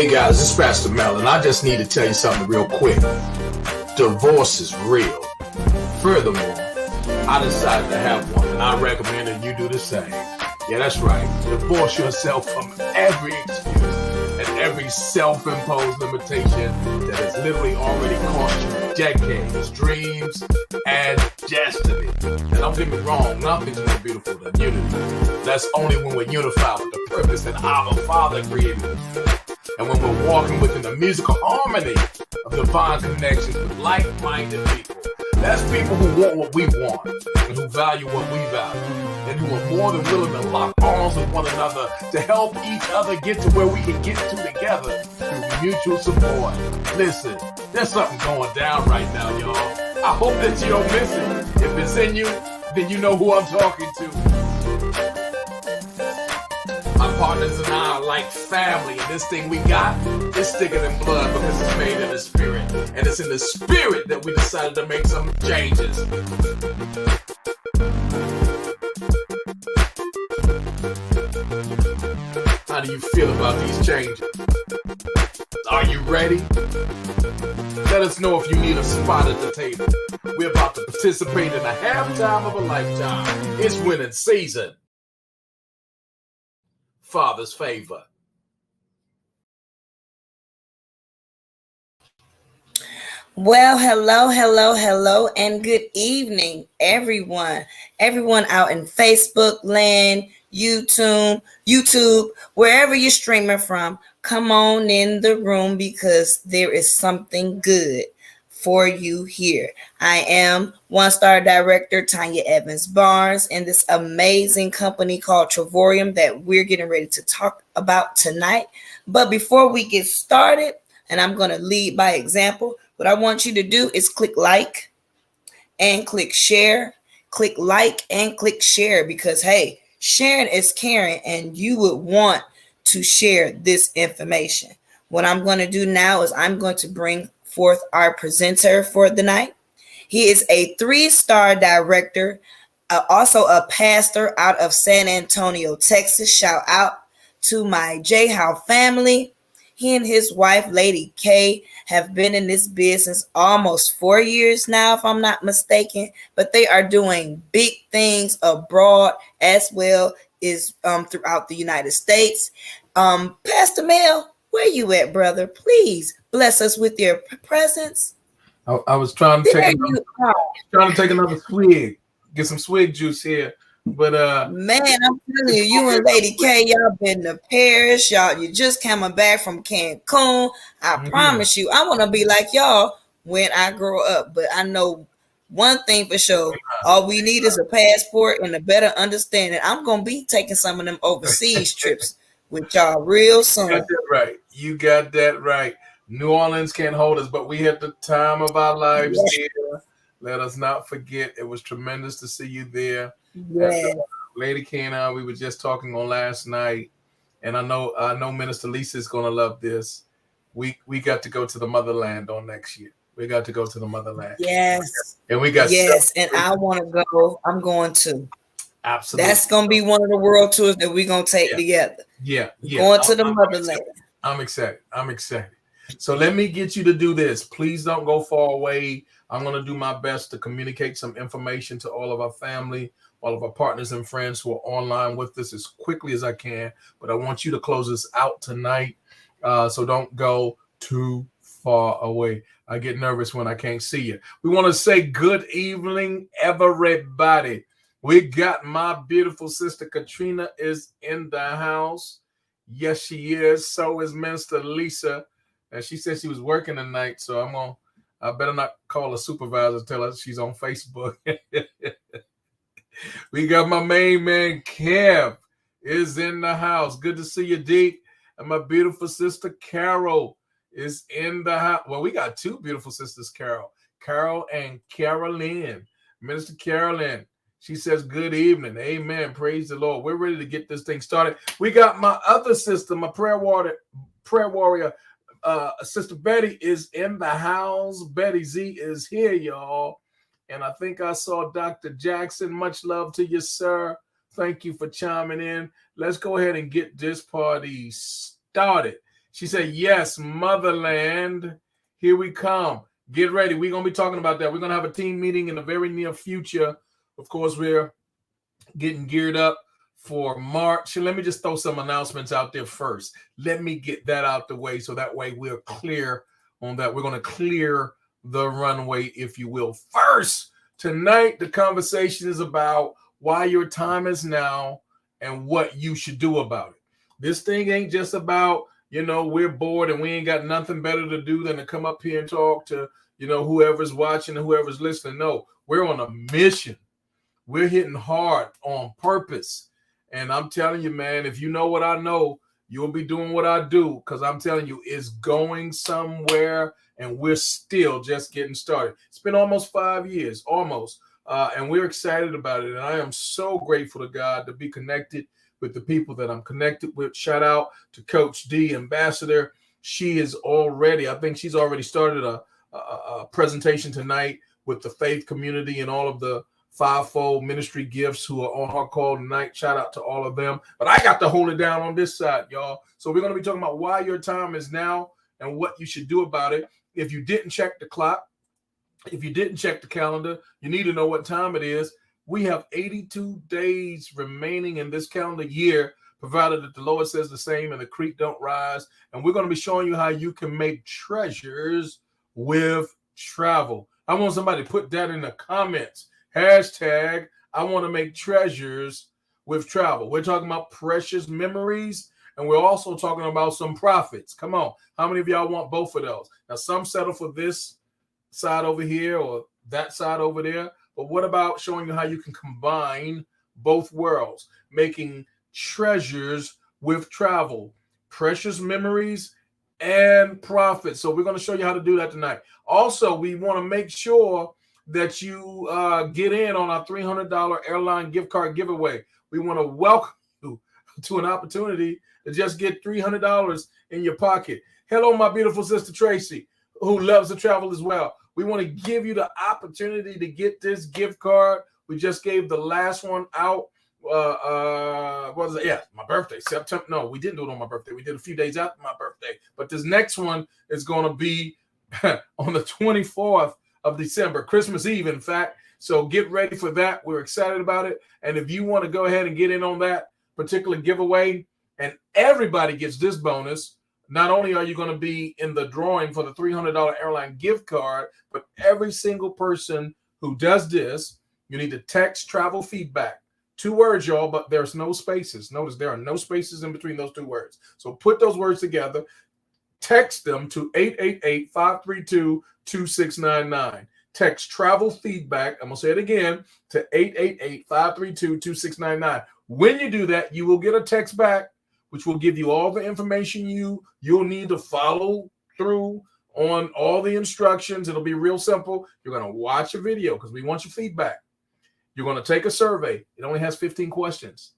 Hey guys, this is Pastor Mel, and I just need to tell you something real quick. Divorce is real. Furthermore, I decided to have one, and I recommend that you do the same. Yeah, that's right. Divorce yourself from every excuse and every self-imposed limitation that has literally already cost you decades, dreams, and destiny. And don't get me wrong, nothing's more beautiful than unity. That's only when we're unified with the purpose that our Father created us. And when we're walking within the musical harmony of divine connections with like-minded people. That's people who want what we want and who value what we value and who are more than willing to lock arms with one another to help each other get to where we can get to together through mutual support. Listen, there's something going down right now, y'all. I hope that you don't miss it. If it's in you, then you know who I'm talking to. My partners and I are like family, and this thing we got is thicker than blood because it's made in the spirit. And it's in the spirit that we decided to make some changes. How do you feel about these changes? Are you ready? Let us know if you need a spot at the table. We're about to participate in a halftime of a lifetime. It's winning season. Father's favor. Well, hello, and good evening, everyone. Everyone out in Facebook land, YouTube, wherever you're streaming from, come on in the room because there is something good for you here. I am one-star director Tanya Evans Barnes in this amazing company called Trevorium that we're getting ready to talk about tonight. But before we get started, and I'm going to lead by example, what I want you to do is click like and click share. Click like and click share because, hey, sharing is caring and you would want to share this information. What I'm going to do now is I'm going to bring forth our presenter for the night. He is a 3-star director, also a pastor out of San Antonio, Texas. Shout out to my J Howe family. He and his wife, Lady K, have been in this business almost 4 years now, if I'm not mistaken, but they are doing big things abroad as well as throughout the United States. Pastor Mel, where you at, brother? Please bless us with your presence. I was trying to take another swig, get some swig juice here, but man, I'm telling you, you and Lady K, y'all been to Paris, you just coming back from Cancun. I promise you, I want to be like y'all when I grow up. But I know one thing for sure: all we need is a passport and a better understanding. I'm gonna be taking some of them overseas trips with y'all real soon. You got that right. New Orleans can't hold us, but we had the time of our lives here. Let us not forget, it was tremendous to see you there. Yes. Lady K and I, we were just talking on last night, and I know Minister Lisa is going to love this. We got to go to the motherland on next year. We got to go to the motherland. Yes. And we got and I want to go. I'm going to. Absolutely. That's going to be one of the world tours that we're going to take together. Yeah. Going to the motherland. I'm excited. So let me get you to do this. Please don't go far away. I'm going to do my best to communicate some information to all of our family, all of our partners and friends who are online with us as quickly as I can. But I want you to close this out tonight. So don't go too far away. I get nervous when I can't see you. We want to say good evening, everybody. We got my beautiful sister Katrina is in the house. Yes, she is. So is Minister Lisa. And she said she was working tonight, so I better not call a supervisor, tell her she's on Facebook. We got my main man, Kev, is in the house. Good to see you, Deke. And my beautiful sister, Carol, is in the house. Well, we got two beautiful sisters, Carol and Carolyn. Minister Carolyn, she says, good evening. Amen. Praise the Lord. We're ready to get this thing started. We got my other sister, my prayer warrior, Sister Betty is in the house. Betty Z is here, y'all. And I think I saw Dr. Jackson. Much love to you, sir. Thank you for chiming in. Let's go ahead and get this party started. She said, yes, motherland. Here we come. Get ready. We're going to be talking about that. We're going to have a team meeting in the very near future. Of course, we're getting geared up for March. And let me just throw some announcements out there first. Let me get that out the way so that way we're clear on that. We're going to clear the runway, if you will. First, tonight, the conversation is about why your time is now and what you should do about it. This thing ain't just about, we're bored and we ain't got nothing better to do than to come up here and talk to, whoever's watching and whoever's listening. No, we're on a mission. We're hitting hard on purpose. And I'm telling you, man, if you know what I know, you'll be doing what I do, because I'm telling you, it's going somewhere and we're still just getting started. It's been almost 5 years, and we're excited about it. And I am so grateful to God to be connected with the people that I'm connected with. Shout out to Coach D, Ambassador. I think she's already started a presentation tonight with the faith community and all of the fivefold ministry gifts who are on her call tonight. Shout out to all of them. But I got to hold it down on this side, y'all. So we're going to be talking about why your time is now and what you should do about it. If you didn't check the clock, if you didn't check the calendar, you need to know what time it is. We have 82 days remaining in this calendar year, provided that the Lord says the same and the creek don't rise. And we're going to be showing you how you can make treasures with travel. I want somebody to put that in the comments. Hashtag, I want to make treasures with travel. We're talking about precious memories, and we're also talking about some profits. Come on. How many of y'all want both of those? Now, some settle for this side over here or that side over there. But what about showing you how you can combine both worlds, making treasures with travel, precious memories, and profits? So we're going to show you how to do that tonight. Also, we want to make sure that you get in on our $300 airline gift card giveaway. We want to welcome you to an opportunity to just get $300 in your pocket. Hello, my beautiful sister Tracy, who loves to travel as well. We want to give you the opportunity to get this gift card. We just gave the last one out. What was it? Yeah, my birthday, September. No, we didn't do it on my birthday. We did a few days after my birthday. But this next one is going to be on the 24th of December, Christmas Eve, in fact. So get ready for that. We're excited about it. And if you want to go ahead and get in on that particular giveaway, and everybody gets this bonus, not only are you going to be in the drawing for the $300 airline gift card, but every single person who does this, you need to text travel feedback. 2 words, y'all, but there's no spaces. Notice there are no spaces in between those 2 words. So put those words together. Text them to 888-532-2699. Text travel feedback. I'm going to say it again to 888-532-2699. When you do that, you will get a text back, which will give you all the information you'll need to follow through on all the instructions. It'll be real simple. You're going to watch a video because we want your feedback. You're going to take a survey. It only has 15 questions.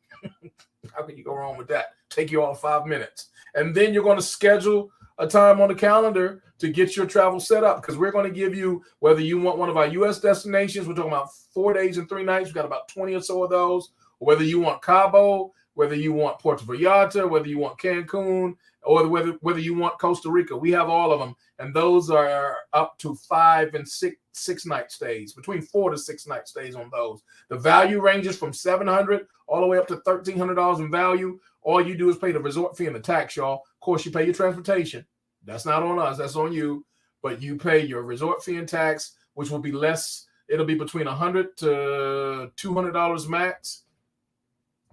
How can you go wrong with that? Take you all 5 minutes. And then you're going to schedule a time on the calendar to get your travel set up, because we're going to give you, whether you want one of our U.S. destinations, we're talking about 4 days and 3 nights. We've got about 20 or so of those. Or whether you want Cabo, whether you want Puerto Vallarta, whether you want Cancun, or whether you want Costa Rica. We have all of them. And those are up to 5 and 6 night stays, between 4 to 6 night stays on those. The value ranges from $700 all the way up to $1,300 in value. All you do is pay the resort fee and the tax, y'all. Of course, you pay your transportation. That's not on us. That's on you. But you pay your resort fee and tax, which will be less. It'll be between $100 to $200 max.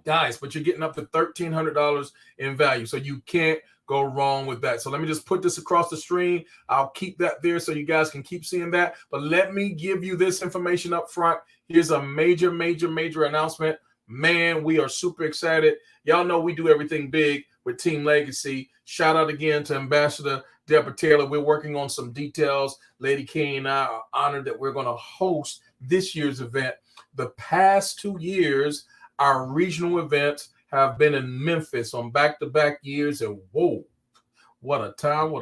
Guys, but you're getting up to $1,300 in value. So you can't go wrong with that. So let me just put this across the screen. I'll keep that there so you guys can keep seeing that. But let me give you this information up front. Here's a major announcement. Man, we are super excited. Y'all know we do everything big with Team Legacy. Shout out again to Ambassador Deborah Taylor. We're working on some details. Lady King and I are honored that we're going to host this year's event. The past 2 years, our regional events have been in Memphis on back-to-back years, and whoa, what a time.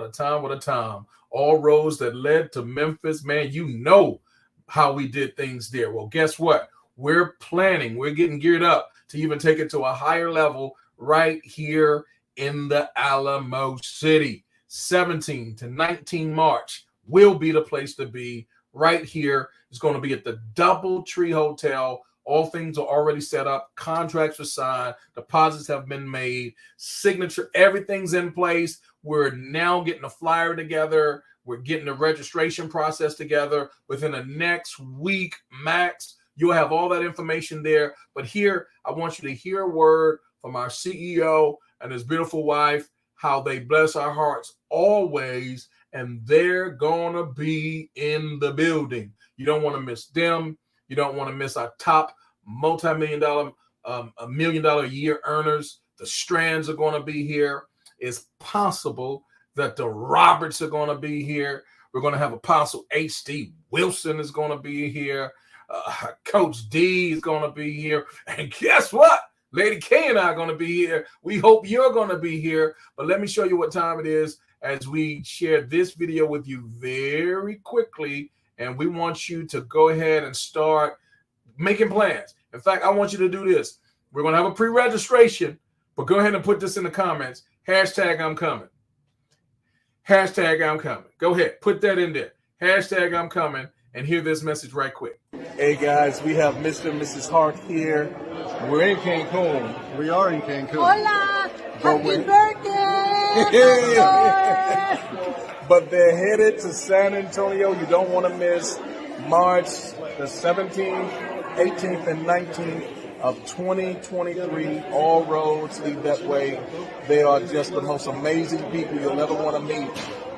All roads that led to Memphis, man, you know how we did things there. Well, guess what? We're getting geared up to even take it to a higher level right here in the Alamo City. 17 to 19 March will be the place to be. Right here. It's going to be at the DoubleTree Hotel. All things are already set up. Contracts are signed. Deposits have been made. Signature, everything's in place. We're now getting a flyer together. We're getting the registration process together. Within the next week max, you'll have all that information there. But here, I want you to hear a word from our CEO and his beautiful wife, how they bless our hearts always, and they're going to be in the building. You don't want to miss them. You don't want to miss our top multi-million-dollar, $1 million a year earners. The Strands are going to be here. It's possible that the Roberts are going to be here. We're going to have Apostle H.D. Wilson is going to be here. Coach D is going to be here. And guess what? Lady K and I are going to be here. We hope you're going to be here. But let me show you what time it is as we share this video with you very quickly. And we want you to go ahead and start making plans. In fact, I want you to do this. We're going to have a pre-registration, but go ahead and put this in the comments. Hashtag I'm coming. Hashtag I'm coming. Go ahead. Put that in there. Hashtag I'm coming. And hear this message right quick. Hey guys, we have Mr. and Mrs. Hart here. We're in Cancun. We are in Cancun. Hola! Happy birthday! But they're headed to San Antonio. You don't want to miss March the 17th, 18th, and 19th of 2023. All roads lead that way. They are just the most amazing people you'll ever want to meet.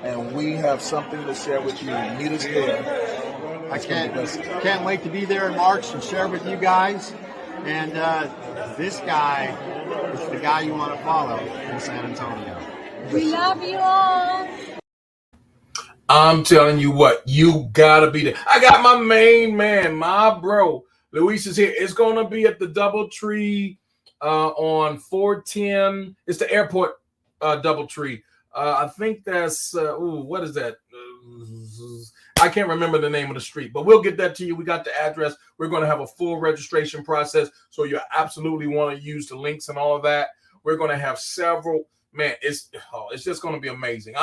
And we have something to share with you. Meet us there. I can't wait to be there in March and share with you guys. And this guy is the guy you want to follow in San Antonio. We love you all. I'm telling you what, you gotta be there. I got my main man, my bro, Luis is here. It's gonna be at the DoubleTree on 410. It's the airport DoubleTree. I think that's what is that? I can't remember the name of the street, but we'll get that to you. We got the address. We're going to have a full registration process, so you absolutely want to use the links and all of that. We're going to have several. Man, it's just going to be amazing.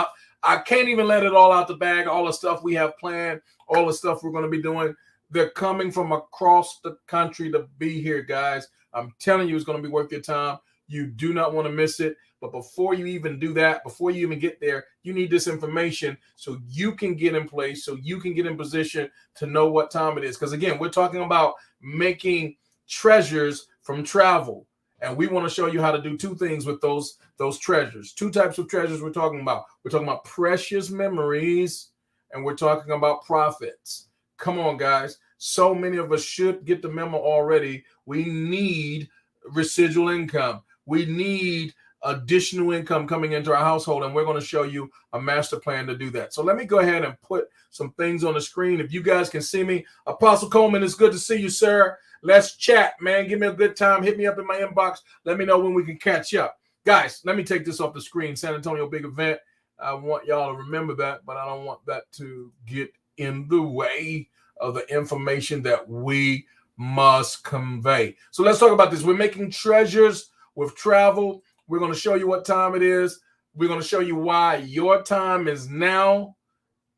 I can't even let it all out the bag. All the stuff we have planned, all the stuff we're going to be doing. They're coming from across the country to be here, guys. I'm telling you, it's going to be worth your time. You do not want to miss it. But before you even do that, before you even get there, you need this information so you can get in place, so you can get in position to know what time it is. Because, again, we're talking about making treasures from travel. And we want to show you how to do two things with those treasures. Two types of treasures we're talking about. We're talking about precious memories, and we're talking about profits. Come on, guys. So many of us should get the memo already. We need residual income. We need additional income coming into our household, and we're going to show you a master plan to do that. So let me go ahead and put some things on the screen. If you guys can see me, Apostle Coleman, it's good to see you, sir. Let's chat, man. Give me a good time. Hit me up in my inbox. Let me know when we can catch up. Guys, let me take this off the screen. San Antonio big event. I want y'all to remember that, but I don't want that to get in the way of the information that we must convey. So let's talk about this. We're making treasures with travel. We're going to show you what time it is. We're going to show you why your time is now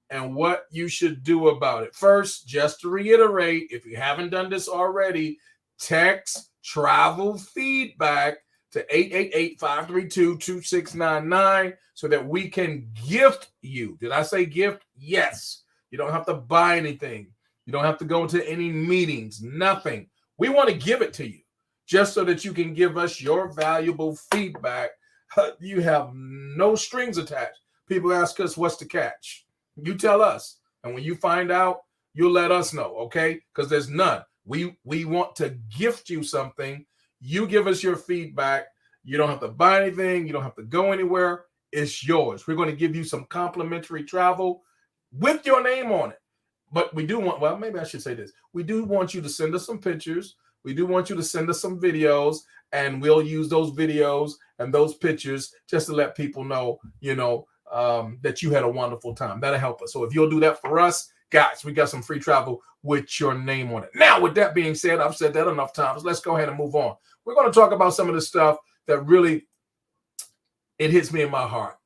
and what you should do about it. First, just to reiterate, if you haven't done this already, text travel feedback to 888-532-2699 so that we can gift you. Did I say gift? Yes. You don't have to buy anything. You don't have to go to any meetings, nothing. We want to give it to you just so that you can give us your valuable feedback. You have no strings attached. People ask us, what's the catch? You tell us. And when you find out, you'll let us know, okay? Because there's none. We want to gift you something. You give us your feedback. You don't have to buy anything. You don't have to go anywhere. It's yours. We're going to give you some complimentary travel with your name on it. But we do want, well, maybe I should say this. We do want you to send us some pictures. We do want you to send us some videos, and we'll use those videos and those pictures just to let people know, that you had a wonderful time. That'll help us. So if you'll do that for us, guys, we got some free travel with your name on it. Now, with that being said, I've said that enough times. Let's go ahead and move on. We're going to talk about some of the stuff that really it hits me in my heart.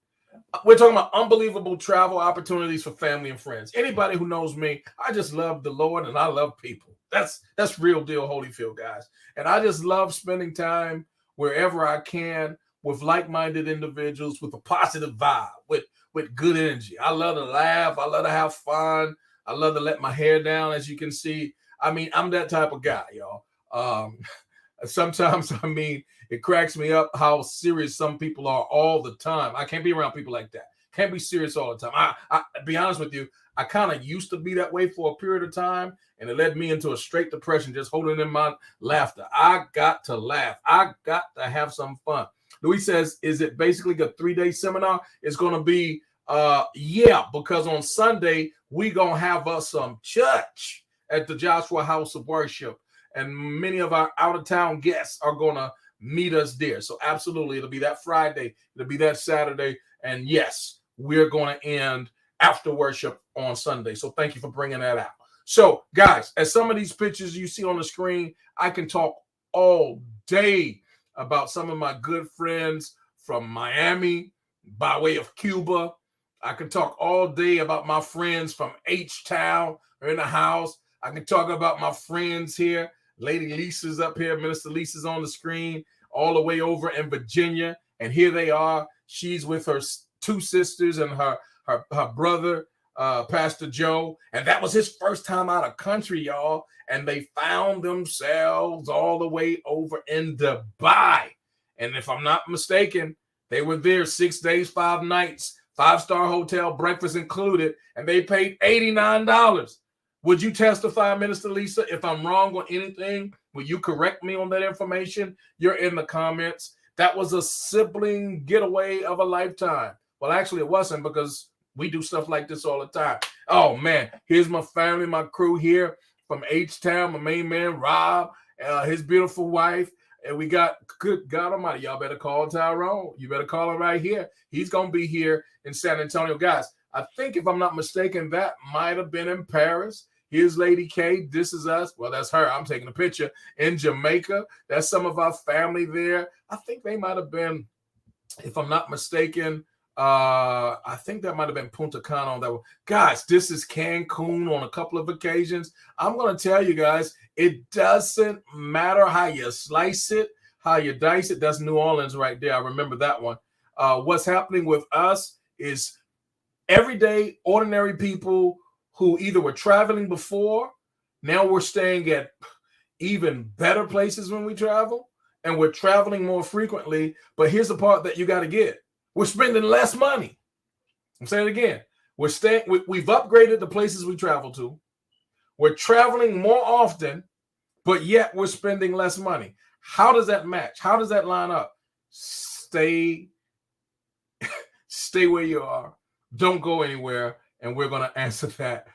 We're talking about unbelievable travel opportunities for family and friends. Anybody who knows me, I just love the Lord and I love people. That's real deal Holyfield, guys. And I just love spending time wherever I can with like-minded individuals with a positive vibe, with good energy. I love to laugh. I love to have fun. I love to let my hair down, as you can see. I mean, I'm that type of guy, y'all. Sometimes, I mean, it cracks me up how serious some people are all the time. I can't be around people like that. Can't be serious all the time. I be honest with you, I kind of used to be that way for a period of time, and it led me into a straight depression just holding in my laughter. I got to laugh. I got to have some fun. Louis says, is it basically a 3-day seminar? It's going to be, yeah, because on Sunday, we going to have us some church at the Joshua House of Worship. And many of our out-of-town guests are going to meet us there. So absolutely, it'll be that Friday. It'll be that Saturday. And yes, we're going to end after worship on Sunday. So thank you for bringing that out. So, guys, as some of these pictures you see on the screen, I can talk all day about some of my good friends from Miami by way of Cuba. I can talk all day about my friends from H-Town or in the house. I can talk about my friends here. Lady Lisa's up here. Minister Lisa's on the screen all the way over in Virginia. And here they are. She's with her 2 sisters and her brother, Pastor Joe. And that was his first time out of country, y'all. And they found themselves all the way over in Dubai. And if I'm not mistaken, they were there 6 days, 5 nights, 5-star hotel, breakfast included, and they paid $89. Would you testify, Minister Lisa? If I'm wrong on anything, will you correct me on that information? You're in the comments. That was a sibling getaway of a lifetime. Well, actually, it wasn't, because we do stuff like this all the time. Oh, man, here's my family, my crew here from H-Town, my main man, Rob, his beautiful wife. And we got, good God Almighty, y'all better call Tyrone. You better call him right here. He's going to be here in San Antonio. Guys, I think if I'm not mistaken, that might have been in Paris. Here's Lady K. This is us. Well, that's her. I'm taking a picture in Jamaica. That's some of our family there. I think they might have been, if I'm not mistaken, I think that might have been Punta Cana on that one. Guys, this is Cancun on a couple of occasions. I'm going to tell you guys, it doesn't matter how you slice it, how you dice it. That's New Orleans right there. I remember that one. What's happening with us is everyday, ordinary people who either were traveling before, now we're staying at even better places when we travel, and we're traveling more frequently. But here's the part that you got to get. We're spending less money. I'm saying it again. We've upgraded the places we travel to. We're traveling more often, but yet we're spending less money. How does that match? How does that line up? Stay where you are. Don't go anywhere. And we're going to answer that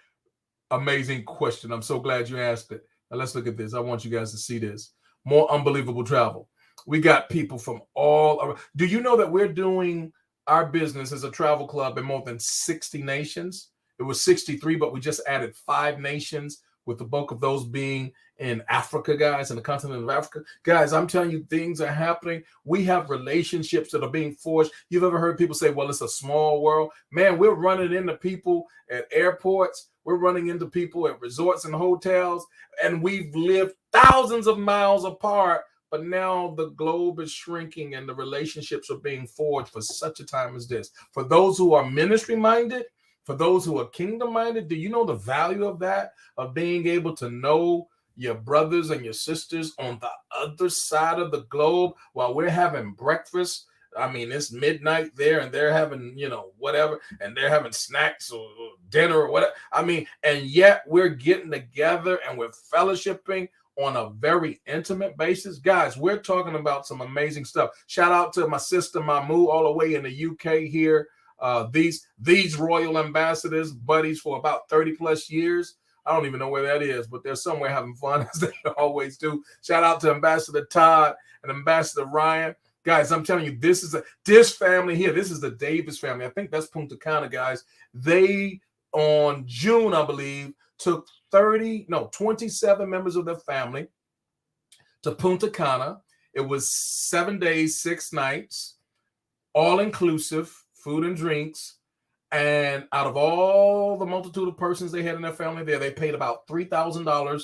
amazing question. I'm so glad you asked it. Now let's look at this. I want you guys to see this. More unbelievable travel. We got people from all around. Do you know that we're doing our business as a travel club in more than 60 nations? It was 63, but we just added 5 nations, with the bulk of those being in Africa, guys, in the continent of Africa. Guys, I'm telling you, things are happening. We have relationships that are being forged. You've ever heard people say, well, it's a small world. Man, we're running into people at airports. We're running into people at resorts and hotels, and we've lived thousands of miles apart. But now the globe is shrinking and the relationships are being forged for such a time as this. For those who are ministry-minded, for those who are kingdom-minded, do you know the value of that? Of being able to know your brothers and your sisters on the other side of the globe while we're having breakfast. I mean, it's midnight there and they're having, whatever, and they're having snacks or dinner or whatever. I mean, and yet we're getting together and we're fellowshipping on a very intimate basis. Guys, we're talking about some amazing stuff. Shout out to my sister Mamu all the way in the UK here. These royal ambassadors, buddies for about 30 plus years. I don't even know where that is, but they're somewhere having fun as they always do. Shout out to Ambassador Todd and Ambassador Ryan. Guys, I'm telling you, this family here, this is the Davis family. I think that's Punta Cana, guys. They, on June, I believe, took 27 members of their family to Punta Cana. It was 7 days, 6 nights. all inclusive, food and drinks. And out of all the multitude of persons they had in their family there, they paid about $3,000,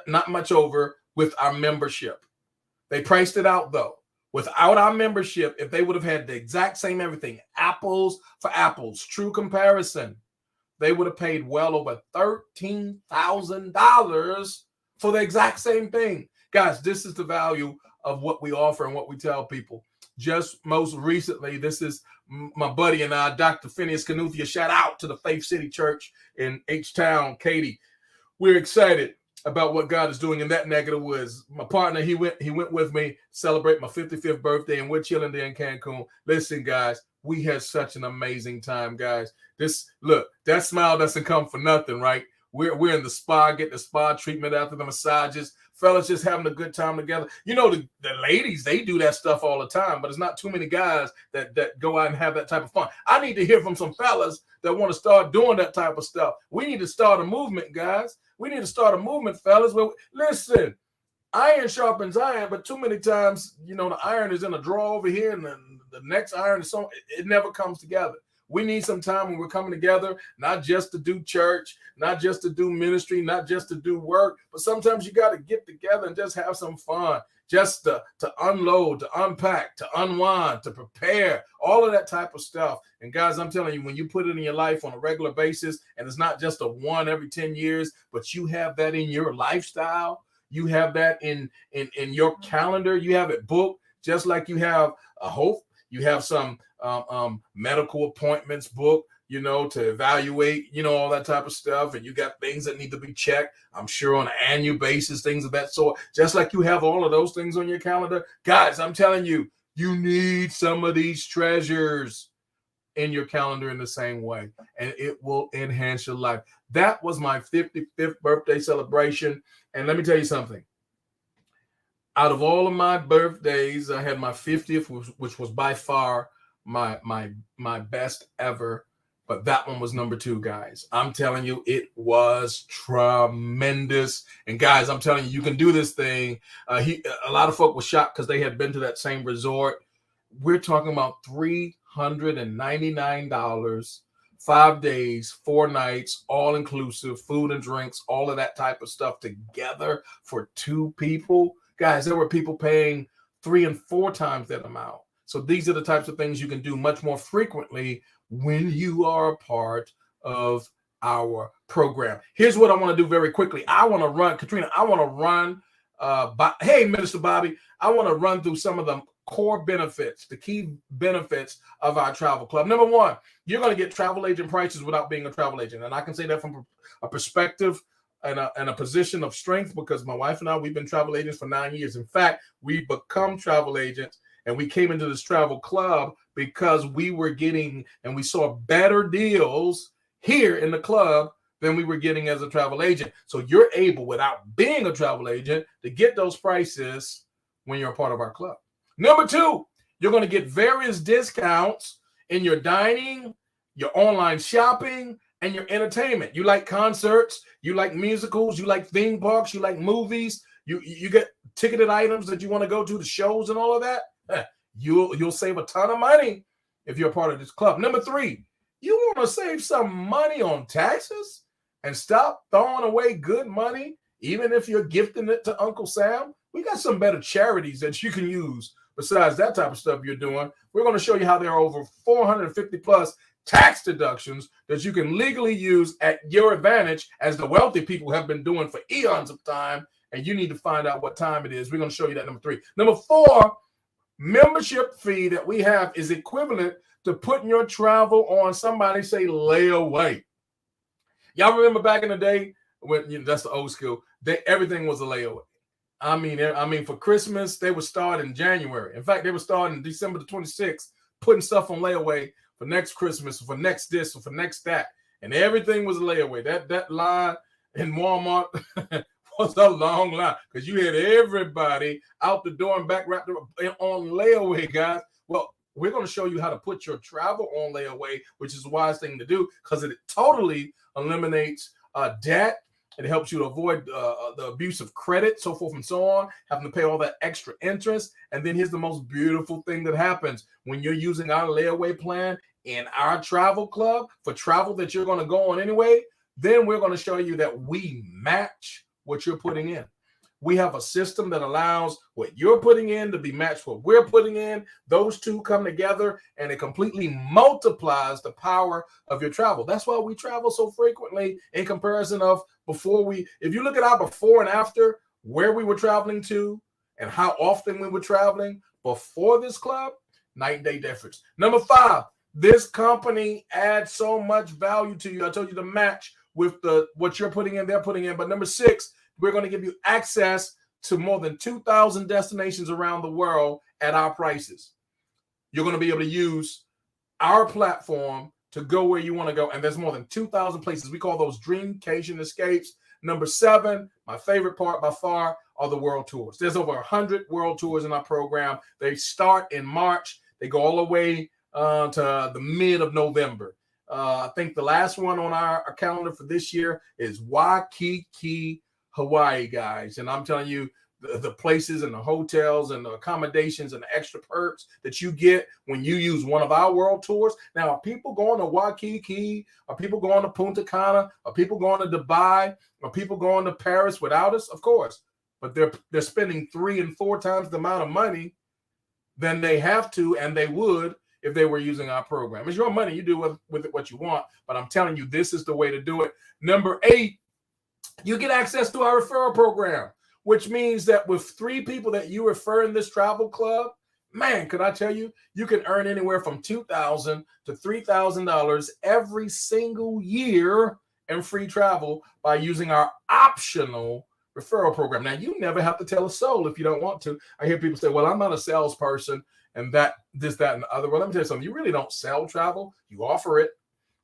not much over, with our membership. They priced it out though. Without our membership, if they would have had the exact same everything, apples for apples, true comparison, they would have paid well over $13,000 for the exact same thing. Guys, this is the value of what we offer and what we tell people. Just most recently, this is my buddy and I, Dr. Phineas Canuthia. Shout out to the Faith City Church in H-Town, Katy. We're excited about what God is doing in that neck of the woods. My partner, he went with me celebrate my 55th birthday, and we're chilling there in Cancun. Listen, guys, we had such an amazing time, guys. Look, that smile doesn't come for nothing, right? We're in the spa, get the spa treatment after the massages. Fellas just having a good time together. You know, the ladies, they do that stuff all the time, but it's not too many guys that go out and have that type of fun. I need to hear from some fellas that want to start doing that type of stuff. We need to start a movement, guys. We need to start a movement, fellas. But listen, iron sharpens iron, but too many times, you know, the iron is in a drawer over here, and then the next iron is it never comes together. We need some time when we're coming together, not just to do church, not just to do ministry, not just to do work, but sometimes you got to get together and just have some fun, just to unload, to unpack, to unwind, to prepare, all of that type of stuff. And guys, I'm telling you, when you put it in your life on a regular basis, and it's not just a one every 10 years, but you have that in your lifestyle, you have that in your calendar, you have it booked, just like you have a hope, you have some medical appointments booked, you know, to evaluate, you know, all that type of stuff. And you got things that need to be checked, I'm sure, on an annual basis, things of that sort. Just like you have all of those things on your calendar. Guys, I'm telling you, you need some of these treasures in your calendar in the same way, and it will enhance your life. That was my 55th birthday celebration. And let me tell you something. Out of all of my birthdays, I had my 50th, which was by far my best ever, but that one was number 2, guys. I'm telling you, it was tremendous. And guys, I'm telling you, you can do this thing. A lot of folk were shocked because they had been to that same resort. We're talking about $399, 5 days, 4 nights, all inclusive, food and drinks, all of that type of stuff together for 2 people. Guys, there were people paying 3 and 4 times that amount. So these are the types of things you can do much more frequently when you are a part of our program. Here's what I want to do very quickly. I want to run, Katrina, hey, Minister Bobby, I want to run through some of the core benefits, the key benefits of our travel club. Number 1, you're going to get travel agent prices without being a travel agent. And I can say that from a perspective and a position of strength, because my wife and I, we've been travel agents for 9 years. In fact, we've become travel agents, and we came into this travel club because we were getting, and we saw better deals here in the club than we were getting as a travel agent. So you're able, without being a travel agent, to get those prices when you're a part of our club. Number 2, you're going to get various discounts in your dining, your online shopping, and your entertainment. You like concerts, you like musicals, you like theme parks, you like movies, you get ticketed items that you want to go to, the shows and all of that. You'll save a ton of money if you're a part of this club. Number 3, you want to save some money on taxes and stop throwing away good money, even if you're gifting it to Uncle Sam. We got some better charities that you can use besides that type of stuff you're doing. We're going to show you how there are over 450 plus tax deductions that you can legally use at your advantage, as the wealthy people have been doing for eons of time, and you need to find out what time it is. We're going to show you that. Number 3. Number 4, membership fee that we have is equivalent to putting your travel on somebody say layaway. Y'all remember back in the day when, you know, that's the old school, everything was a layaway. I mean, for Christmas, they would start in January. In fact, they would start in December the 26th, putting stuff on layaway for next Christmas, for next this, or for next that. And everything was a layaway. That line in Walmart was a long line, because you had everybody out the door and back wrapped on layaway, guys. Well, we're going to show you how to put your travel on layaway, which is a wise thing to do, because it totally eliminates debt It helps you to avoid the abuse of credit, so forth and so on, having to pay all that extra interest. And then here's the most beautiful thing that happens when you're using our layaway plan in our travel club for travel that you're going to go on anyway. Then we're going to show you that we match what you're putting in. We have a system that allows what you're putting in to be matched what we're putting in. Those two come together and it completely multiplies the power of your travel. That's why we travel so frequently in comparison of before if you look at our before and after, where we were traveling to and how often we were traveling before this club, night and day difference. Number 5, this company adds so much value to you. I told you to match with what you're putting in, they're putting in. But number 6, we're going to give you access to more than 2,000 destinations around the world at our prices. You're going to be able to use our platform to go where you want to go. And there's more than 2,000 places. We call those Dreamcation Escapes. Number 7, my favorite part by far, are the world tours. There's over 100 world tours in our program. They start in March. They go all the way to the mid of November. I think the last one on our calendar for this year is Waikiki, Hawaii, guys. And I'm telling you, the places and the hotels and the accommodations and the extra perks that you get when you use one of our world tours. Now, are people going to Waikiki? Are people going to Punta Cana? Are people going to Dubai? Are people going to Paris without us? Of course. But they're spending 3 and 4 times the amount of money than they have to and they would if they were using our program. It's your money. You do with it what you want. But I'm telling you, this is the way to do it. Number 8, you get access to our referral program, which means that with 3 people that you refer in this travel club, man, could I tell you, you can earn anywhere from $2,000 to $3,000 every single year in free travel by using our optional referral program. Now, you never have to tell a soul if you don't want to. I hear people say, well, I'm not a salesperson and that, and the other. Well, let me tell you something. You really don't sell travel. You offer it.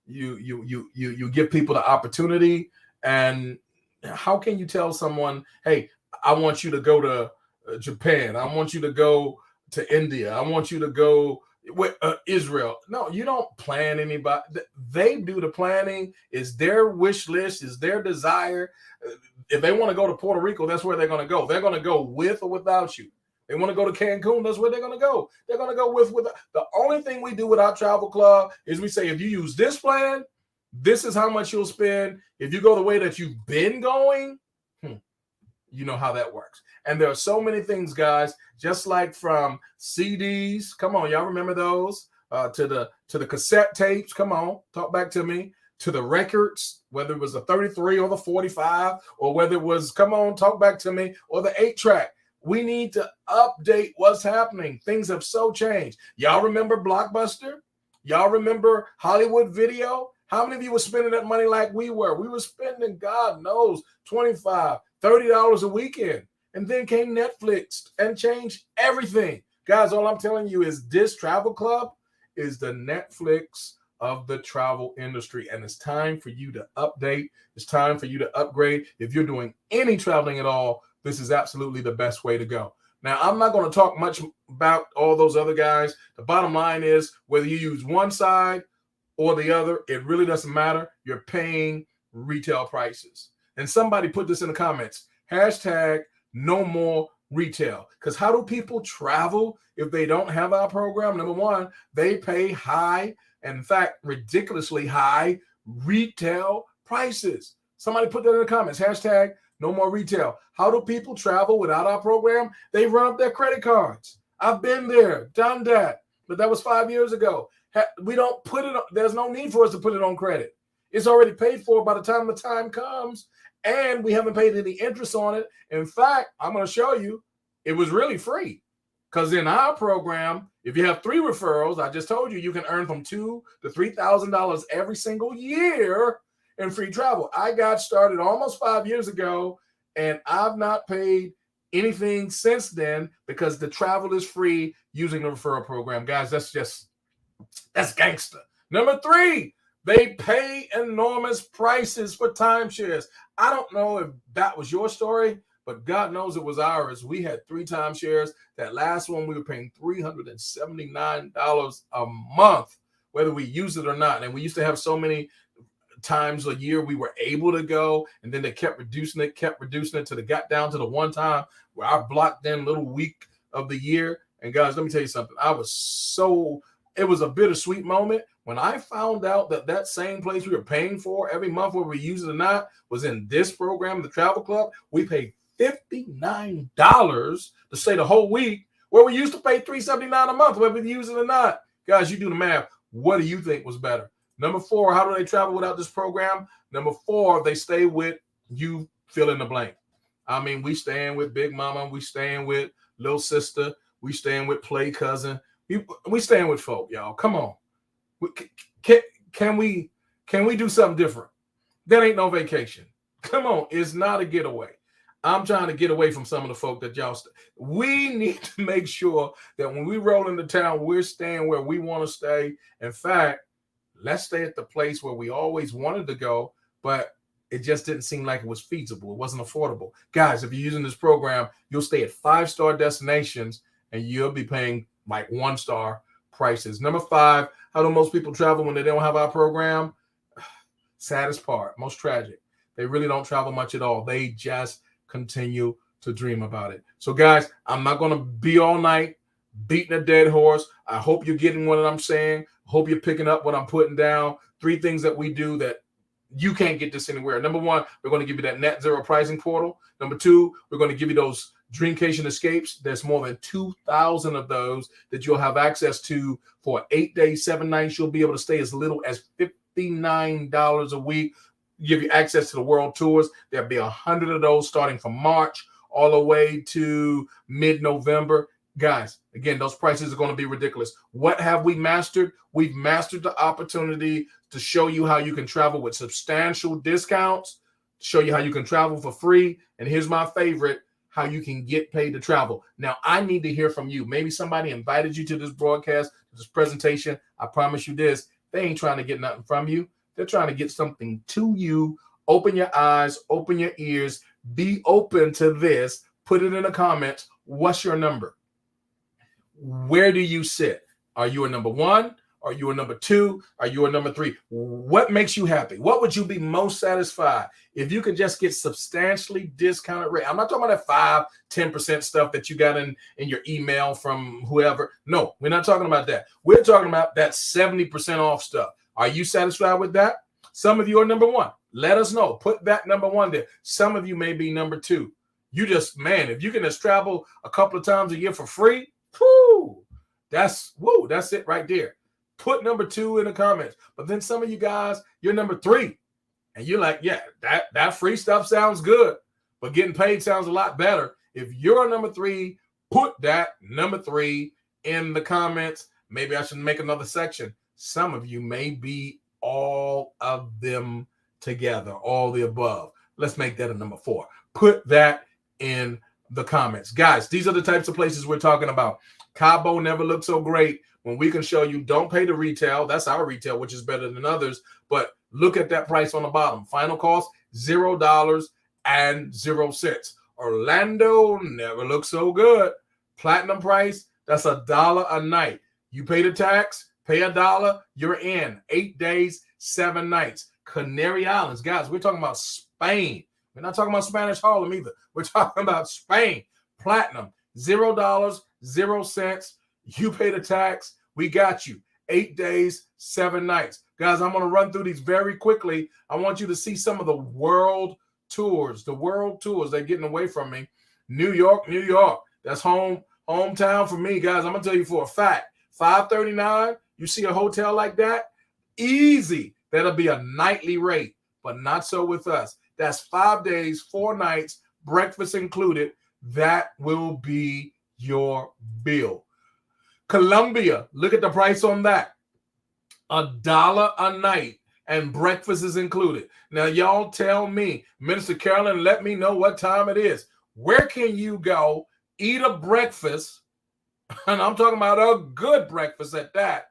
You give people the opportunity. And how can you tell someone, hey, I want you to go to Japan. I want you to go to India. I want you to go with Israel. No, you don't plan anybody. They do the planning. It's their wish list. It's their desire. If they want to go to Puerto Rico, that's where they're going to go. They're going to go with or without you. They want to go to Cancun, that's where they're going to go. They're going to go with the only thing we do with our travel club is we say, if you use this plan, this is how much you'll spend. If you go the way that you've been going, you know how that works. And there are so many things, guys, just like from CDs. Come on, y'all remember those? To the cassette tapes. Come on, talk back to me. To the records, whether it was the 33 or the 45, or whether it was, come on, talk back to me, or the 8-track. We need to update what's happening. Things have so changed. Y'all remember Blockbuster? Y'all remember Hollywood Video? How many of you were spending that money like we were? We were spending, God knows, $25, $30 a weekend. And then came Netflix and changed everything. Guys, all I'm telling you is this travel club is the Netflix of the travel industry. And it's time for you to update. It's time for you to upgrade. If you're doing any traveling at all, this is absolutely the best way to go. Now, I'm not going to talk much about all those other guys. The bottom line is whether you use one side or the other, it really doesn't matter. You're paying retail prices. And somebody put this in the comments, hashtag no more retail. Because how do people travel if they don't have our program? Number one, they pay high, and in fact, ridiculously high retail prices. Somebody put that in the comments, hashtag no more retail. How do people travel without our program? They run up their credit cards. I've been there, done that, but that was 5 years ago. We don't put it on, there's no need for us to put it on credit. It's already paid for by the time the time comes, and we haven't paid any interest on it. In fact, I'm going to show you, it was really free. Because in our program, if you have 3 referrals, I just told you, you can earn from $2,000 to $3,000 every single year in free travel. I got started almost 5 years ago, and I've not paid anything since then because the travel is free using the referral program. Guys, that's gangster. Number 3, they pay enormous prices for timeshares. I don't know if that was your story, but God knows it was ours. We had 3 timeshares. That last one, we were paying $379 a month, whether we use it or not. And we used to have so many times a year we were able to go, and then they kept reducing it till they got down to the one time where I blocked in little week of the year. And guys, let me tell you something. It was a bittersweet moment when I found out that same place we were paying for every month, whether we use it or not, was in this program, the Travel Club. We paid $59 to stay the whole week, where we used to pay $379 a month, whether we use it or not. Guys, you do the math. What do you think was better? Number 4, how do they travel without this program? Number 4, they stay with you, fill in the blank. I mean, we staying with Big Mama, we staying with Little Sister, we staying with Play Cousin, we staying with folk, y'all. Come on. Can we do something different? That ain't no vacation. Come on, it's not a getaway. I'm trying to get away from some of the folk that y'all we need to make sure that when we roll into town, we're staying where we want to stay. In fact, let's stay at the place where we always wanted to go, but it just didn't seem like it was feasible. It wasn't affordable. Guys, if you're using this program, you'll stay at 5-star destinations and you'll be paying like 1-star prices. Number 5, how do most people travel when they don't have our program? Saddest part, most tragic. They really don't travel much at all. They just continue to dream about it. So guys, I'm not going to be all night beating a dead horse. I hope you're getting what I'm saying. Hope you're picking up what I'm putting down. 3 things that we do that you can't get this anywhere. Number 1, we're going to give you that net zero pricing portal. Number 2, we're going to give you those Dreamcation escapes. There's more than 2,000 of those that you'll have access to for 8 days, 7 nights. You'll be able to stay as little as $59 a week. Give you access to the world tours. There'll be 100 of those starting from March all the way to mid-November. Guys, again, those prices are going to be ridiculous. What have we mastered? We've mastered the opportunity to show you how you can travel with substantial discounts, show you how you can travel for free. And here's my favorite, how you can get paid to travel. Now, I need to hear from you. Maybe somebody invited you to this broadcast, to this presentation. I promise you this, they ain't trying to get nothing from you. They're trying to get something to you. Open your eyes, open your ears, be open to this. Put it in the comments. What's your number? Where do you sit? Are you a number 1? Are you a number 2? Are you a number 3? What makes you happy? What would you be most satisfied if you could just get substantially discounted rate? I'm not talking about that 5-10% stuff that you got in your email from whoever. No, we're not talking about that. We're talking about that 70% off stuff. Are you satisfied with that? Some of you are number 1. Let us know. Put that number 1 there. Some of you may be number 2. You just, man, if you can just travel a couple of times a year for free, that's it right there. Put number 2 in the comments. But then some of you guys, you're number 3. And you're like, yeah, that free stuff sounds good, but getting paid sounds a lot better. If you're a number 3, put that number 3 in the comments. Maybe I should make another section. Some of you may be all of them together, all the above. Let's make that a number 4. Put that in the comments. Guys, these are the types of places we're talking about. Cabo never looked so great when we can show you don't pay the retail. That's our retail, which is better than others. But look at that price on the bottom. Final cost, $0.00. Orlando never looked so good. Platinum price, that's $1 a night. You pay the tax, pay $1, you're in. 8 days, 7 nights. Canary Islands, guys, we're talking about Spain. We're not talking about Spanish Harlem either. We're talking about Spain. Platinum, $0.00. You pay the tax. We got you. 8 days, 7 nights. Guys, I'm going to run through these very quickly. I want you to see some of the world tours. The world tours, they're getting away from me. New York. That's hometown for me, guys. I'm going to tell you for a fact. $539, you see a hotel like that? Easy. That'll be a nightly rate, but not so with us. That's 5 days, 4 nights, breakfast included. That will be your bill. Colombia, look at the price on that. $1 a night, and breakfast is included. Now, y'all tell me, Minister Carolyn, let me know what time it is. Where can you go, eat a breakfast, and I'm talking about a good breakfast at that,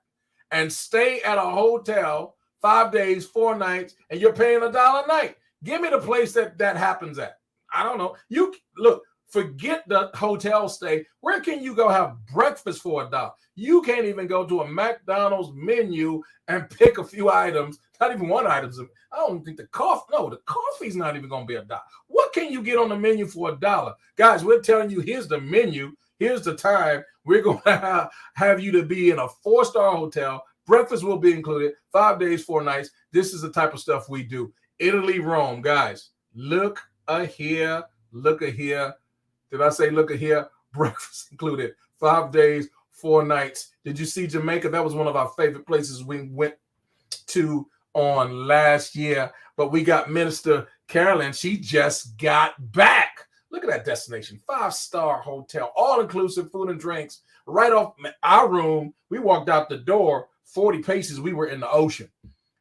and stay at a hotel 5 days, 4 nights, and you're paying $1 a night? Give me the place that happens at. I don't know. You look, forget the hotel stay. Where can you go have breakfast for $1? You can't even go to a McDonald's menu and pick a few items. not even one item. I don't think the coffee's not even going to be $1. What can you get on the menu for $1? Guys, we're telling you, here's the menu. Here's the time. We're going to have you to be in a 4-star hotel. Breakfast will be included. 5 days, 4 nights. This is the type of stuff we do. Italy, Rome. Guys, look here. Look here. Did I say look here? Breakfast included. 5 days, 4 nights. Did you see Jamaica? That was one of our favorite places we went to on last year. But we got Minister Carolyn. She just got back. Look at that destination. 5-star hotel, all-inclusive food and drinks. Right off our room, we walked out the door, 40 paces, we were in the ocean.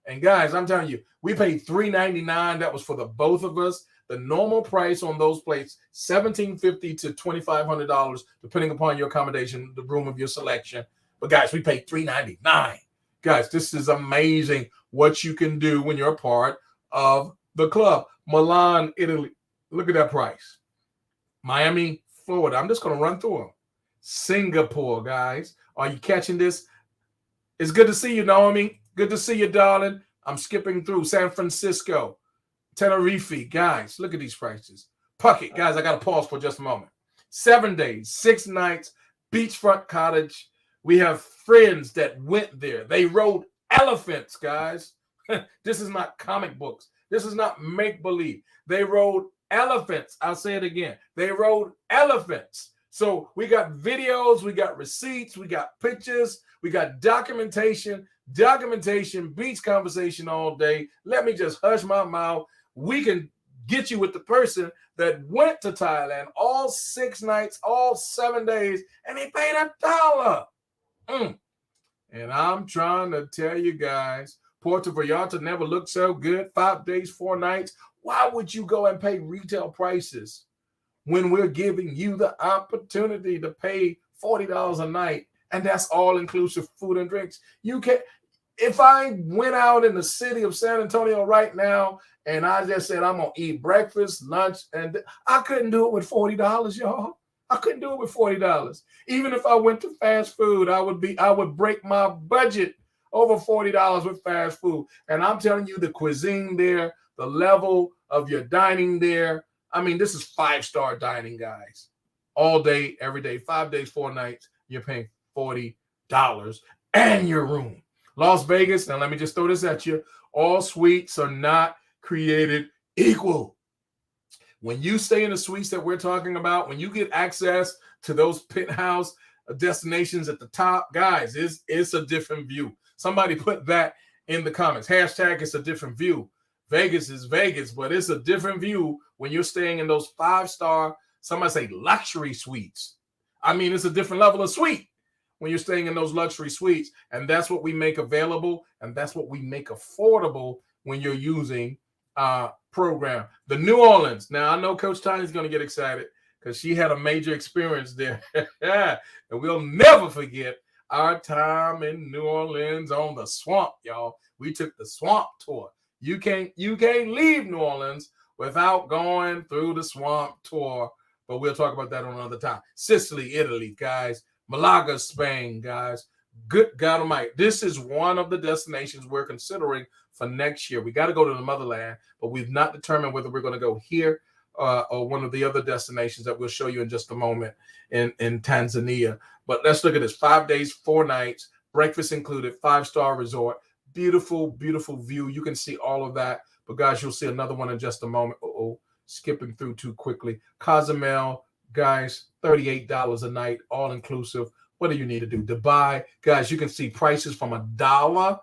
And guys, I'm telling you, we paid $3.99. That was for the both of us. The normal price on those plates, $1,750 to $2,500, depending upon your accommodation, the room of your selection. But guys, we paid $3.99. Guys, this is amazing what you can do when you're a part of the club. Milan, Italy. Look at that price. Miami, Florida. I'm just going to run through them. Singapore, guys. Are you catching this? It's good to see you, Naomi. Good to see you, darling. I'm skipping through San Francisco, Tenerife. Guys, look at these prices. Phuket. Guys, I got to pause for just a moment. 7 days, 6 nights, beachfront cottage. We have friends that went there. They rode elephants, guys. This is not comic books. This is not make-believe. They rode elephants. I'll say it again. They rode elephants. So we got videos, we got receipts, we got pictures, we got documentation, beach conversation all day. Let me just hush my mouth. We can get you with the person that went to Thailand all 6 nights, all 7 days, and he paid $1. And I'm trying to tell you guys, Puerto Vallarta never looked so good. 5 days, 4 nights. Why would you go and pay retail prices when we're giving you the opportunity to pay $40 a night? And that's all inclusive food and drinks. You can, if I went out in the city of San Antonio right now and I just said I'm gonna eat breakfast, lunch, and I couldn't do it with $40, y'all. I couldn't do it with $40. Even if I went to fast food, I would break my budget over $40 with fast food. And I'm telling you, the cuisine there, the level of your dining there. I mean, this is 5-star dining, guys. All day, every day, 5 days, 4 nights. You're paying $40 and your room. Las Vegas, now let me just throw this at you. All suites are not created equal. When you stay in the suites that we're talking about, when you get access to those penthouse destinations at the top, guys, it's a different view. Somebody put that in the comments. Hashtag it's a different view. Vegas is Vegas, but it's a different view when you're staying in those 5-star, somebody say luxury suites. I mean, it's a different level of suite when you're staying in those luxury suites. And that's what we make available. And that's what we make affordable when you're using program. The New Orleans. Now, I know Coach Tiny's going to get excited because she had a major experience there. And we'll never forget our time in New Orleans on the swamp, y'all. We took the swamp tour. You can't leave New Orleans without going through the swamp tour. But we'll talk about that on another time. Sicily, Italy, guys. Malaga, Spain, guys. Good God Almighty. This is one of the destinations we're considering for next year. We got to go to the motherland, but we've not determined whether we're going to go here or one of the other destinations that we'll show you in just a moment in Tanzania. But let's look at this. 5 days, 4 nights, breakfast included, 5-star resort. Beautiful, beautiful view. You can see all of that. But guys, you'll see another one in just a moment. Skipping through too quickly. Cozumel, guys, $38 a night, all inclusive. What do you need to do? Dubai, guys, you can see prices from $1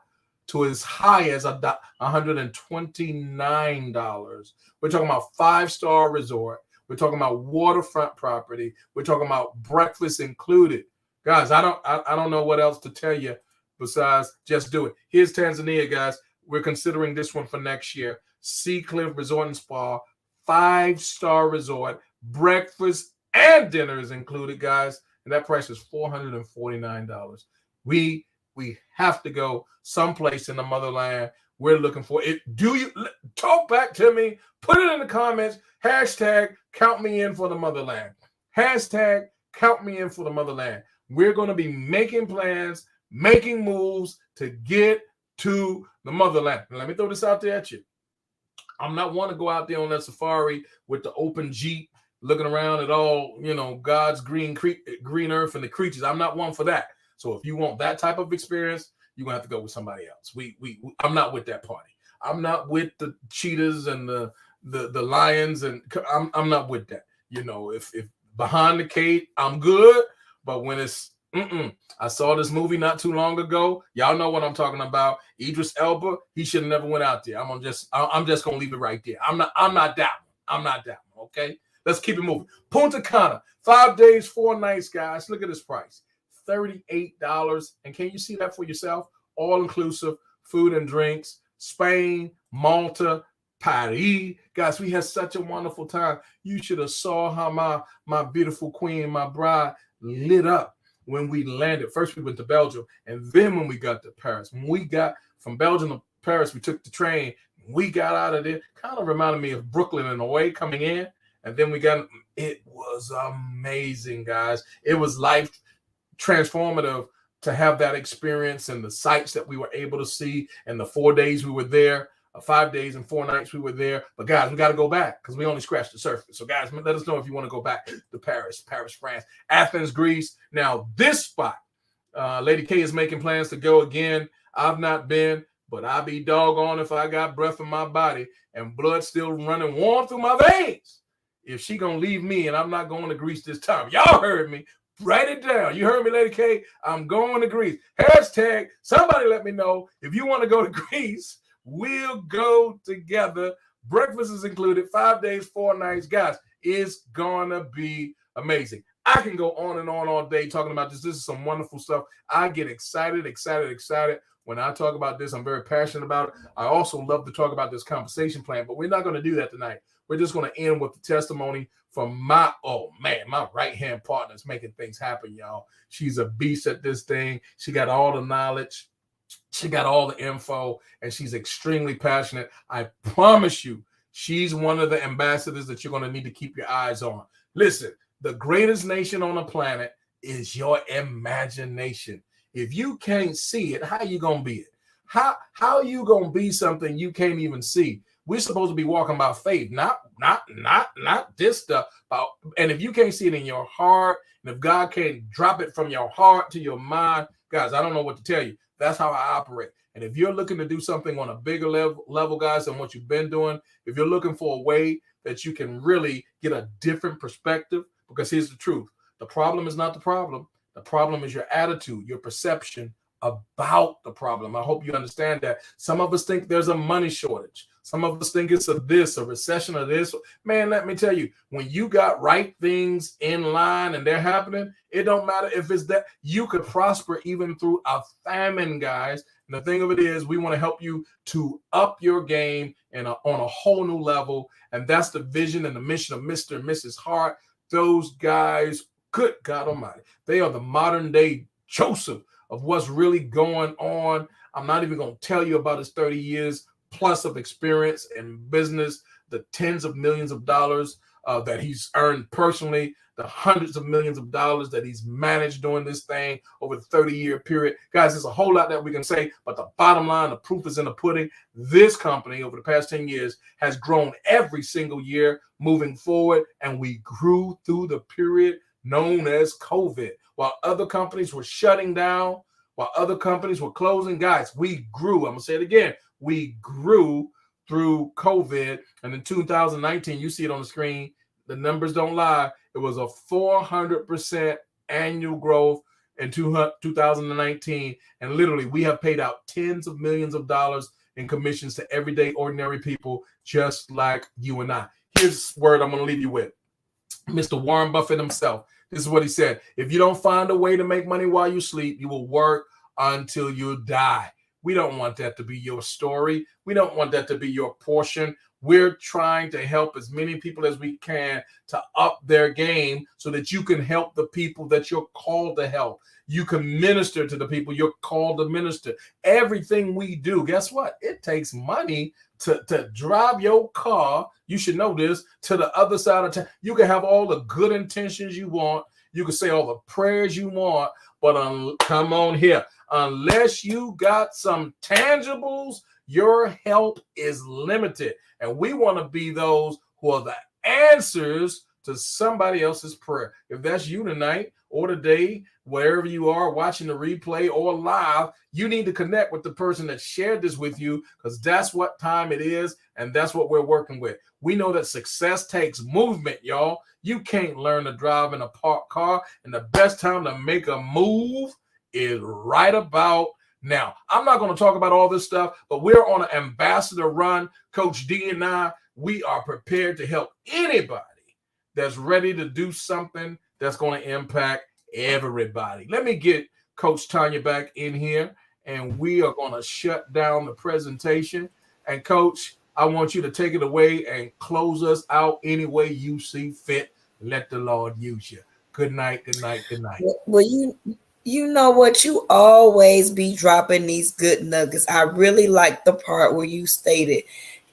to as high as $129. We're talking about 5-star resort. We're talking about waterfront property. We're talking about breakfast included. Guys, I don't know what else to tell you besides just do it. Here's Tanzania, guys. We're considering this one for next year. Sea Cliff Resort and Spa, 5-star resort, breakfast and dinner is included, guys. And that price is $449. We have to go someplace in the motherland. We're looking for it. Do you talk back to me? Put it in the comments. Hashtag count me in for the motherland. Hashtag count me in for the motherland. We're going to be making plans, making moves to get to the motherland. And let me throw this out there at you. I'm not one to go out there on that safari with the open Jeep, looking around at all, God's green earth and the creatures. I'm not one for that. So if you want that type of experience, you're gonna have to go with somebody else. I'm not with that party. I'm not with the cheetahs and the lions, and I'm not with that. If behind the cage, I'm good. But when it's I saw this movie not too long ago. Y'all know what I'm talking about. Idris Elba, he should have never went out there. I'm just gonna leave it right there. I'm not that one. I'm not that one. Okay, let's keep it moving. Punta Cana, 5 days, 4 nights, guys. Look at this price, $38. And can you see that for yourself? All inclusive, food and drinks. Spain, Malta, Paris. Guys, we had such a wonderful time. You should have saw how my beautiful queen, my bride, lit up when we landed. First, we went to Belgium, and then when we got to Paris. When we got from Belgium to Paris, we took the train. We got out of there. Kind of reminded me of Brooklyn in a way coming in. And then it was amazing, guys. It was life transformative to have that experience and the sights that we were able to see, and the 4 days we were there. 5 days and 4 nights we were there. But guys, we got to go back because we only scratched the surface. So guys, let us know if you want to go back to Paris, France, Athens, Greece. Now this spot, Lady K is making plans to go again. I've not been, but I'll be doggone if I got breath in my body and blood still running warm through my veins. If she gonna leave me and I'm not going to Greece this time. Y'all heard me. Write it down. You heard me, Lady K. I'm going to Greece. Hashtag, somebody let me know if you want to go to Greece. We'll go together. Breakfast is included. 5 days, 4 nights. Guys, it's gonna be amazing. I can go on and on all day talking about this. This is some wonderful stuff. I get excited when I talk about this. I'm very passionate about it. I also love to talk about this compensation plan, but we're not going to do that tonight. We're just going to end with the testimony from my right-hand partner is making things happen, y'all. She's a beast at this thing. She got all the knowledge. She got all the info, and she's extremely passionate. I promise you, she's one of the ambassadors that you're going to need to keep your eyes on. Listen, the greatest nation on the planet is your imagination. If you can't see it, how you going to be it? How you going to be something you can't even see? We're supposed to be walking by faith, not this stuff. And if you can't see it in your heart, and if God can't drop it from your heart to your mind, guys, I don't know what to tell you. That's how I operate. And if you're looking to do something on a bigger level, guys, than what you've been doing, if you're looking for a way that you can really get a different perspective, because here's the truth. The problem is not the problem. The problem is your attitude, your perception about the problem. I hope you understand that. Some of us think there's a money shortage. Some of us think it's a recession of this. Man, let me tell you, when you got right things in line and they're happening, it don't matter if it's that. You could prosper even through a famine, guys. And the thing of it is, we want to help you to up your game and on a whole new level. And that's the vision and the mission of Mr. and Mrs. Hart. Those guys, good God Almighty, they are the modern day Joseph of what's really going on. I'm not even going to tell you about his 30 years plus of experience in business, the tens of millions of dollars that he's earned personally, the hundreds of millions of dollars that he's managed doing this thing over the 30-year period. Guys, there's a whole lot that we can say, but the bottom line, the proof is in the pudding. This company over the past 10 years has grown every single year moving forward, and we grew through the period known as COVID. While other companies were shutting down, while other companies were closing, guys, we grew. I'm going to say it again. We grew through COVID. And in 2019, you see it on the screen. The numbers don't lie. It was a 400% annual growth in 2019. And literally, we have paid out tens of millions of dollars in commissions to everyday ordinary people just like you and I. Here's the word I'm going to leave you with. Mr. Warren Buffett himself. This is what he said. If you don't find a way to make money while you sleep, you will work until you die. We don't want that to be your story. We don't want that to be your portion. We're trying to help as many people as we can to up their game so that you can help the people that you're called to help. You can minister to the people you're called to minister. Everything we do, guess what? It takes money to drive your car. You should know this, to the other side of town. You can have all the good intentions you want. You can say all the prayers you want, but come on here. Unless you got some tangibles, your help is limited. And we want to be those who are the answers to somebody else's prayer. If that's you tonight or today, wherever you are watching the replay or live, you need to connect with the person that shared this with you, because that's what time it is, and that's what we're working with. We know that success takes movement, y'all. You can't learn to drive in a parked car, and the best time to make a move is right about now. I'm not going to talk about all this stuff, but we're on an ambassador run. Coach D and I, we are prepared to help anybody that's ready to do something that's going to impact everybody. Let me get Coach Tanya back in here, and we are going to shut down the presentation. And Coach, I want you to take it away and close us out any way you see fit. Let the Lord use you. Good night, good night, good night. Well, you know what? You always be dropping these good nuggets. I really like the part where you stated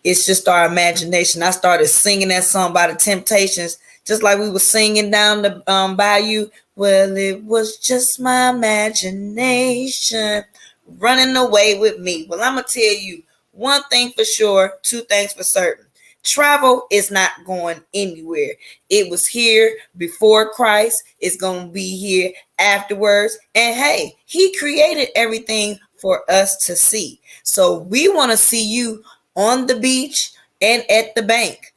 it's just our imagination. I started singing that song by the Temptations, just like we were singing down the bayou. Well, it was just my imagination running away with me. Well, I'm going to tell you one thing for sure, two things for certain. Travel is not going anywhere. It was here before Christ. It's going to be here afterwards. And hey, he created everything for us to see. So we want to see you on the beach and at the bank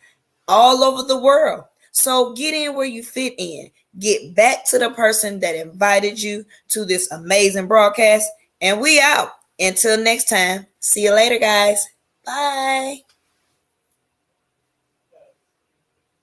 all over the world. So get in where you fit in. Get back to the person that invited you to this amazing broadcast. And we out. Until next time. See you later, guys. Bye.